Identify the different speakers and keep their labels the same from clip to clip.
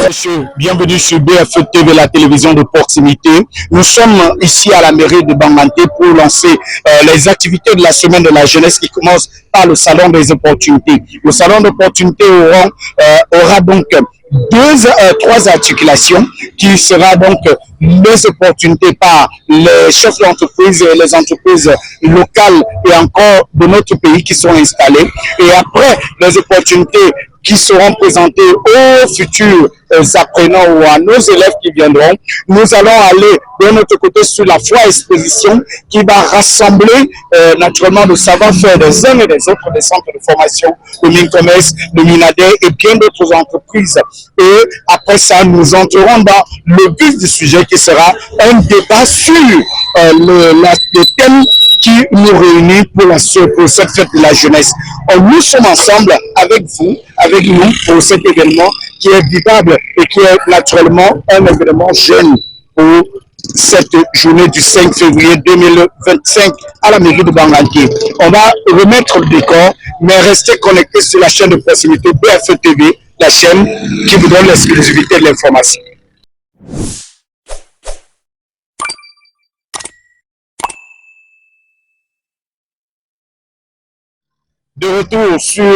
Speaker 1: Monsieur, bienvenue sur BFE TV, la télévision de proximité. Nous sommes ici à la mairie de Banganté pour lancer les activités de la semaine de la jeunesse qui commence par le salon des opportunités. Le salon d'opportunités aura donc trois articulations qui sera donc les opportunités par les chefs d'entreprise et les entreprises locales et encore de notre pays qui sont installés. Et après les opportunités qui seront présentés aux futurs apprenants ou à nos élèves qui viendront, nous allons aller de notre côté sur la foire exposition qui va rassembler naturellement le savoir-faire des uns et des autres des centres de formation, de Mincomes, de Minadet et bien d'autres entreprises. Et après ça, nous entrerons dans le vif du sujet qui sera un débat sur le thème qui nous réunit pour cette fête de la jeunesse. Nous sommes ensemble avec vous, avec nous pour cet événement qui est vivable et qui est naturellement un événement jeune pour cette journée du 5 février 2025 à la mairie de Banganté. On va remettre le décor, mais restez connectés sur la chaîne de proximité BFE TV, la chaîne qui vous donne l'exclusivité de l'information. De retour sur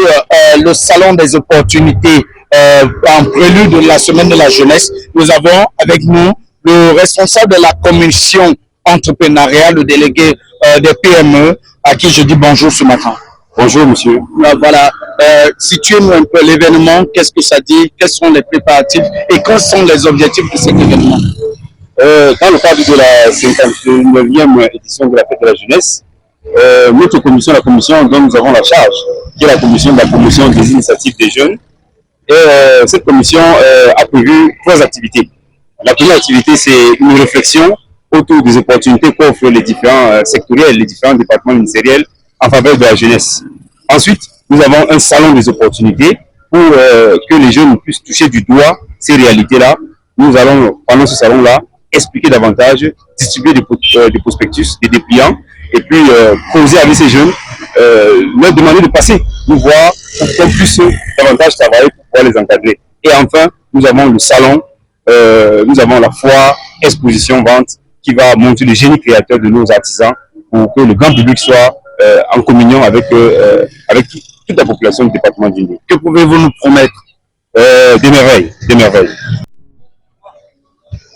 Speaker 1: le salon des opportunités en prélude de la semaine de la jeunesse, nous avons avec nous le responsable de la commission entrepreneuriale, le délégué des PME, à qui je dis bonjour ce matin.
Speaker 2: Bonjour monsieur.
Speaker 1: Voilà, situez-nous un peu l'événement, qu'est-ce que ça dit, quels sont les préparatifs et quels sont les objectifs de cet événement?
Speaker 2: Dans le cadre de la 59e édition de la fête de la jeunesse, notre commission, la commission dont nous avons la charge, qui est la commission de la promotion des initiatives des jeunes, et cette commission a prévu trois activités. La première activité, c'est une réflexion autour des opportunités qu'offrent les différents sectoriels, les différents départements ministériels en faveur de la jeunesse. Ensuite, nous avons un salon des opportunités pour que les jeunes puissent toucher du doigt ces réalités-là. Nous allons, pendant ce salon-là, expliquer davantage, distribuer des prospectus, des dépliants, et puis causer avec ces jeunes, leur demander de passer, nous voir pour qu'on puisse davantage travailler pour pouvoir les encadrer. Et enfin, nous avons le salon, nous avons la foire, exposition, vente, qui va montrer le génie créateur de nos artisans pour que le grand public soit en communion avec toute la population du département d'Indé.
Speaker 1: Que pouvez-vous nous promettre?
Speaker 2: Des merveilles, des merveilles.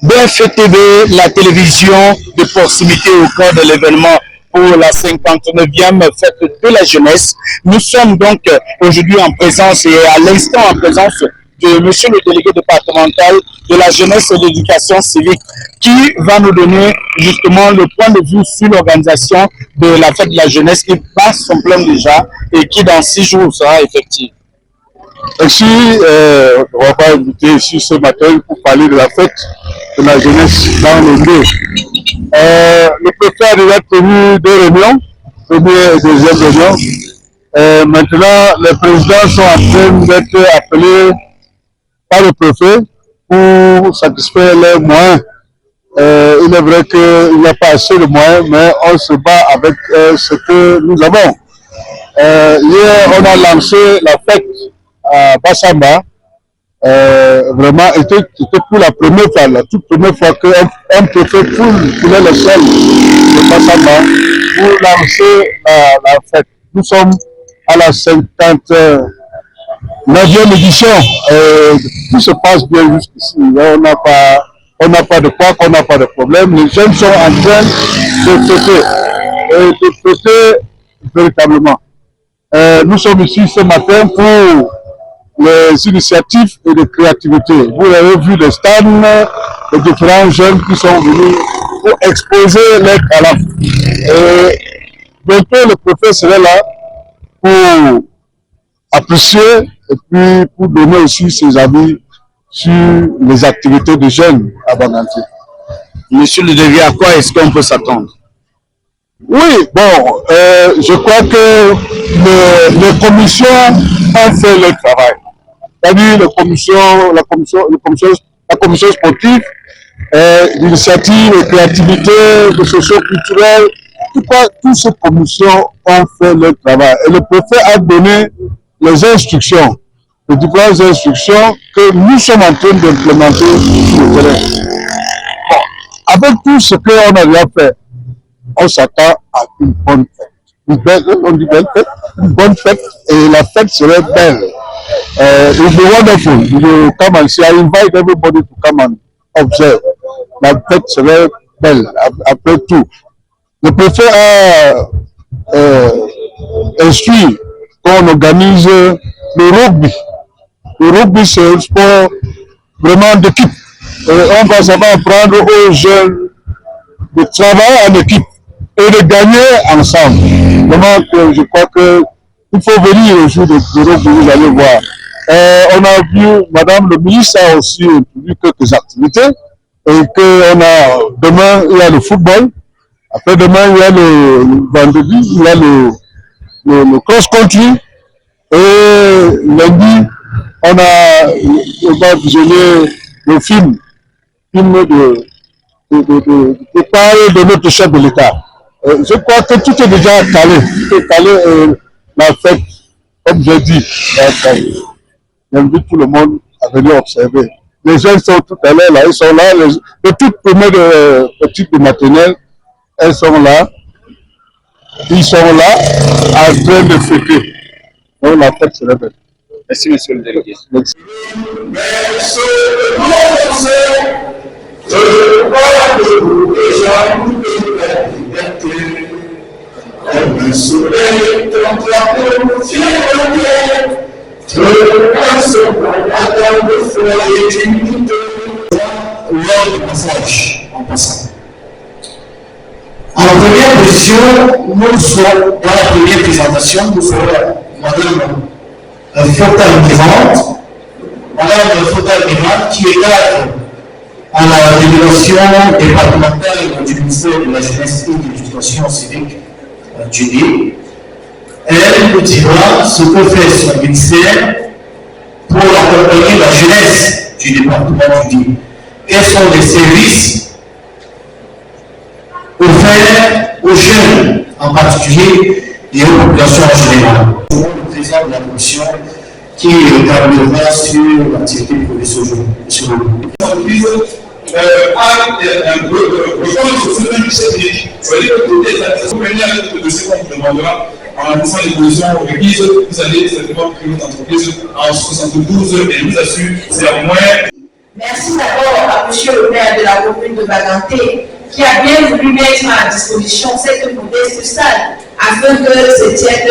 Speaker 1: BFE TV, la télévision de proximité au cœur de l'événement pour la 59e fête de la jeunesse. Nous sommes donc aujourd'hui en présence et à l'instant en présence de monsieur le délégué départemental de la jeunesse et de l'éducation civique qui va nous donner justement le point de vue sur l'organisation de la fête de la jeunesse qui passe son plan déjà et qui dans 6 jours sera effective.
Speaker 2: Ici, on va pas inviter ici ce matin pour parler de la fête de la jeunesse dans le lieu. Le préfet a déjà tenu 2 réunions, première et deuxième réunion. Maintenant, les présidents sont en train d'être appelés par le préfet pour satisfaire leurs moyens. Il est vrai qu'il n'y a pas assez de moyens, mais on se bat avec ce que nous avons. Hier, on a lancé la fête à Bassamba. Vraiment, c'était pour la première fois, la toute première fois qu'un préfet coulait le sol de Bassamba pour lancer la fête. Nous sommes à la 59e édition. Tout se passe bien jusqu'ici. On n'a pas de quoi, on n'a pas de problème. Les jeunes sont en train de fêter véritablement. Nous sommes ici ce matin pour les initiatives et de créativité. Vous avez vu les stands, les différents jeunes qui sont venus pour exposer leurs talents. Et bientôt le préfet serait là pour apprécier et puis pour donner aussi ses avis sur les activités des jeunes à Banganté.
Speaker 1: Monsieur le délégué, à quoi est-ce qu'on peut s'attendre?
Speaker 2: Oui, bon, je crois que les commissions ont fait leur travail. C'est-à-dire la commission sportive, l'initiative, la créativité, le socio-culturel, toutes ces commissions ont fait leur travail. Et le préfet a donné les instructions
Speaker 3: de différentes instructions que nous sommes en train d'implémenter sur le terrain. Bon, avec tout ce qu'on a déjà fait, on s'attend à une bonne fête. On dit belle fête, une bonne fête, et la fête serait belle. It will be wonderful. You will come and see. I invite everybody to come and observe. La fête serait belle, après tout. Le préfet a instruit qu'on organise le rugby. Le rugby, c'est un sport vraiment d'équipe. On va savoir apprendre aux jeunes de travailler en équipe et de gagner ensemble. Vraiment, je crois qu'il faut venir au jour de rugby, vous allez voir. On a vu, Madame le ministre a aussi introduit quelques activités et que demain, il y a le football. Après demain, il y a le vendredi, il y a le cross-country. Et lundi, on va visionner le film de parler de notre chef de l'État. Je crois que tout est déjà calé. Tout est calé et la fête, comme j'ai dit, j'invite tout le monde à venir observer. Les jeunes sont tout à l'heure là, ils sont là, les toutes premières petites de maternelle, elles sont là. Ils sont là, en train de fêter. Donc la fête se répète.
Speaker 2: Merci, monsieur le délégué.
Speaker 3: Merci.
Speaker 4: En première position, nous sommes dans la première présentation, nous sommes Madame Fota-Mirante, qui est cadre à la délégation départementale du ministère de la Jeunesse et de l'Éducation civique du DÉ. Elle nous dira ce que fait son ministère pour accompagner la jeunesse du département du DÉ. Quels sont les services offerts aux jeunes en particulier et aux populations en général. Le président de la commission qui tablera sur l'activité prévue ce jour.
Speaker 5: En lançant les positions requises, vous allez certainement créer votre entreprise en 72 et nous assure c'est à moins.
Speaker 6: Merci d'abord à M. le maire de la commune de Baganté qui a bien voulu mettre à disposition cette modeste salle afin que se tiennent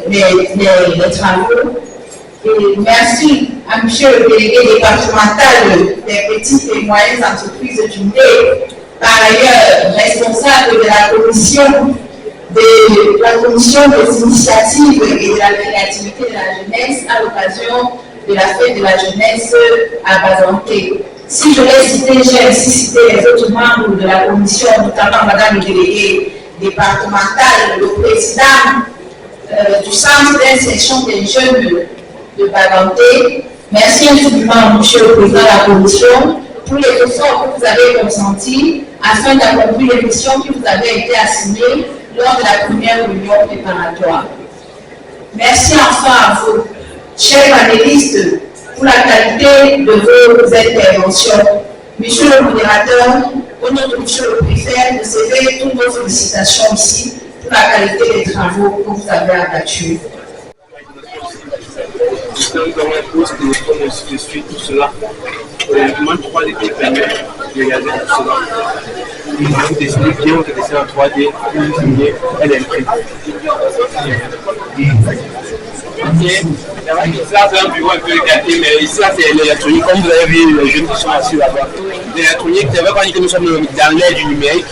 Speaker 6: les travaux. Et merci à M. le délégué départemental des petites et moyennes entreprises du DÉ, par ailleurs responsable de la commission des initiatives et de la créativité de la jeunesse à l'occasion de la fête de la jeunesse à Baganté. Si je l'ai cité, j'ai aussi cité les autres membres de la commission, notamment Madame le délégué départemental, le président du centre d'insertion des jeunes de Baganté. Merci infiniment, Monsieur le Président de la Commission, pour les efforts que vous avez consentis afin d'accomplir les missions qui vous avaient été assignées lors de la première réunion préparatoire. Merci enfin à vous, chers panélistes, pour la qualité de vos interventions. Monsieur le modérateur, au nom de Monsieur le Préfet, recevez toutes vos félicitations ici pour la qualité des travaux que vous avez abattus.
Speaker 7: Nous avons un poste comme ainsi de suite, tout cela. Moi, 3D qui permet de regarder tout cela. Vous dessinez bien votre dessin en 3D, vous signez, elle imprime. Ça, c'est un bureau un peu écarté, mais ici, c'est l'électronique. Comme vous avez vu, les jeunes qui sont assis là-bas. L'électronique, c'est vrai quand nous sommes dans l'ère du numérique.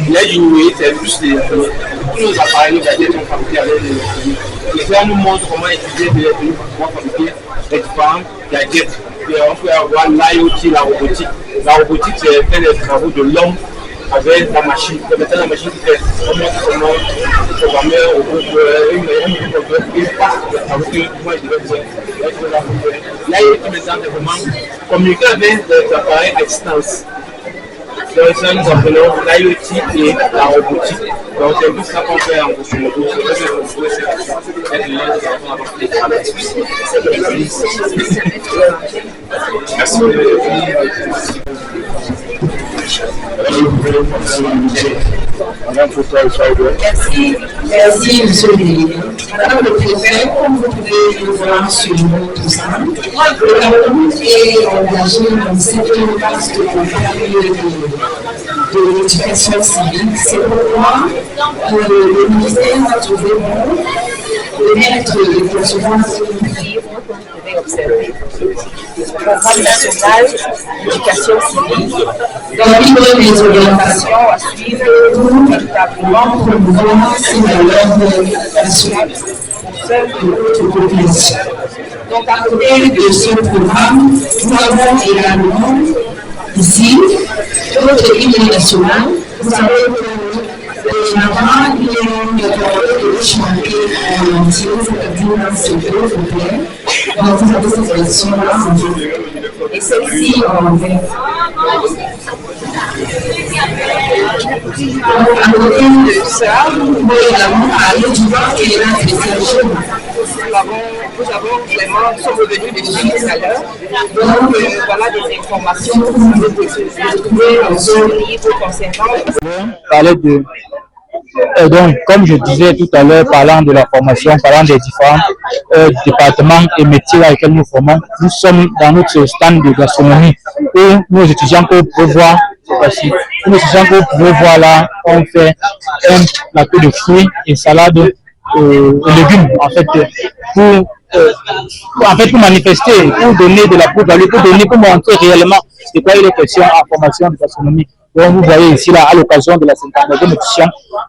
Speaker 7: L'ère du numérique, c'est plus l'électronique. Tous nos appareils, nos gadgets sont fabriqués avec l'électronique. Et ça nous montre comment utiliser l'électronique pour pouvoir fabriquer les différents gadgets. Et on peut avoir l'IoT, la robotique. La robotique, c'est faire les travaux de l'homme avec la machine. Maintenant, la machine qui fait comment le programmeur ou il passe avec comment il devait faire. L'IoT, maintenant, c'est vraiment communiquer avec des appareils à distance. Donc ça, nous appelons l'IoT et la robotique. Donc c'est tout ça qu'on fait en grosso modo. C'est vrai que vous pouvez être l'un des enfants avec les travaux.
Speaker 6: Merci, monsieur le délégué. Madame le préfet, comme vous pouvez le voir sur notre stand, le Cameroun est engagé dans cette vaste campagne de l'éducation civique. C'est pourquoi le ministère a trouvé bon de mettre les conséquences observer le programme national d'éducation civique dans les orientations à suivre pour véritablement promouvoir ces valeurs nationales au sein de notre population. Donc à côté de ce programme, nous avons également ici notre hymne national. Vous savez que les enfants qui ont de chanter en entier, c'est-à-dire s'il vous plaît. Donc vous avez cette version-là en jeu. Et celle-ci en vert. À côté de ça, vous pouvez également parler du vent et de l'intégration. Nous sommes revenus dessus tout à l'heure. Donc voilà des informations que vous pouvez trouver dans ce livre concernant.
Speaker 8: Parler de donc, comme je disais tout à l'heure, parlant de la formation, parlant des différents départements et métiers dans lesquels nous formons, nous sommes dans notre stand de gastronomie et nos étudiants que vous pouvez voir, nos étudiants que vous pouvez voir là, on fait un plateau de fruits et salade et légumes en fait pour manifester, pour donner de la plus-value, pour montrer réellement de quoi il est question en formation de gastronomie. Donc vous voyez ici là, à l'occasion de la 50e édition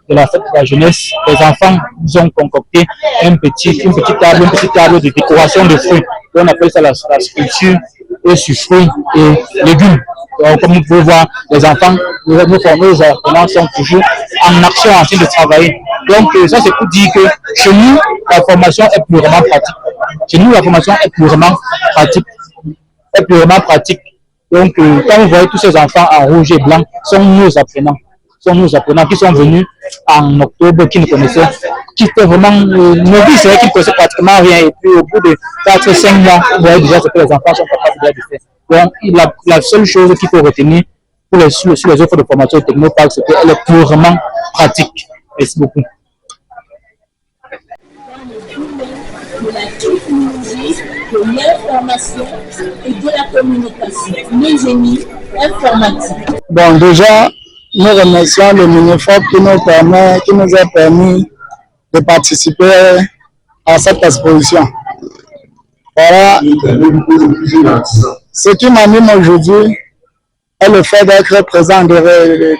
Speaker 8: de la fête de la jeunesse, les enfants nous ont concocté une petite table de décoration de fruits. On appelle ça la sculpture et sur fruits et légumes. Donc, comme vous pouvez voir, les enfants, nos apprenants sont toujours en action en train de travailler. Donc ça c'est pour dire que chez nous, la formation est purement pratique. Chez nous, la formation est purement pratique. Donc, quand vous voyez tous ces enfants en rouge et blanc, sont nos apprenants qui sont venus en octobre, qui nous connaissaient, qui étaient vraiment novices, c'est vrai qu'ils ne connaissaient pratiquement rien. Et puis, au bout de 4-5 mois, vous voyez déjà ce que les enfants sont capables de faire. Donc, la seule chose qu'il faut retenir sur les offres de formation Technopark, c'est qu'elle est purement pratique. Merci beaucoup.
Speaker 9: De la technologie, de l'information et de la communication, le génie informatique.
Speaker 3: Bon, déjà, nous remercions le MINEFOP qui nous a permis de participer à cette exposition. Voilà. Ce qui m'anime aujourd'hui est le fait d'être présent, de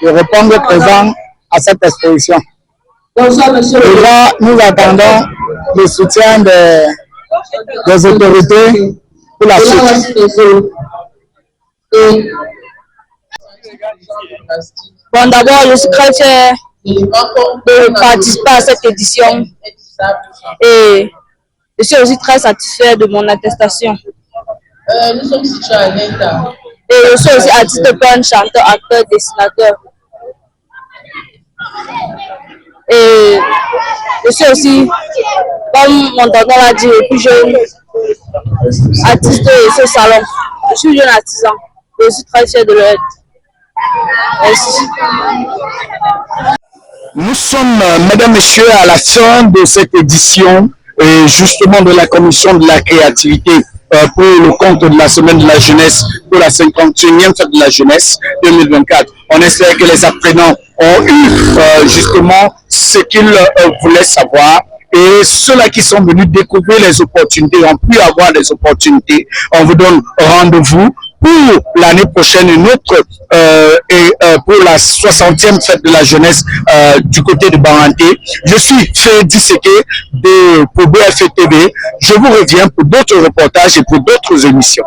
Speaker 3: répondre présent à cette exposition. Déjà, nous attendons le soutien des autorités pour la suite.
Speaker 10: Bon, d'abord, je suis très fier de participer à cette édition et je suis aussi très satisfait de mon attestation.
Speaker 9: Nous sommes situés à l'État.
Speaker 10: Et je suis aussi artiste peintre, chanteur, acteur, dessinateur. Et je suis aussi, comme mon tonton l'a dit, le plus jeune artiste de ce salon. Je suis jeune artisan et je suis très fier de l'être. Merci.
Speaker 1: Nous sommes, mesdames, messieurs, à la fin de cette édition, et justement de la commission de la créativité pour le compte de la semaine de la jeunesse, pour la 51e fête de la jeunesse 2024. On espère que les apprenants ont eu justement ce qu'ils voulaient savoir. Et ceux-là qui sont venus découvrir les opportunités, ont pu avoir des opportunités. On vous donne rendez-vous pour l'année prochaine, une autre, pour la 60e fête de la jeunesse du côté de Banganté. Je suis Freddy Seke pour BFM TV. Je vous reviens pour d'autres reportages et pour d'autres émissions.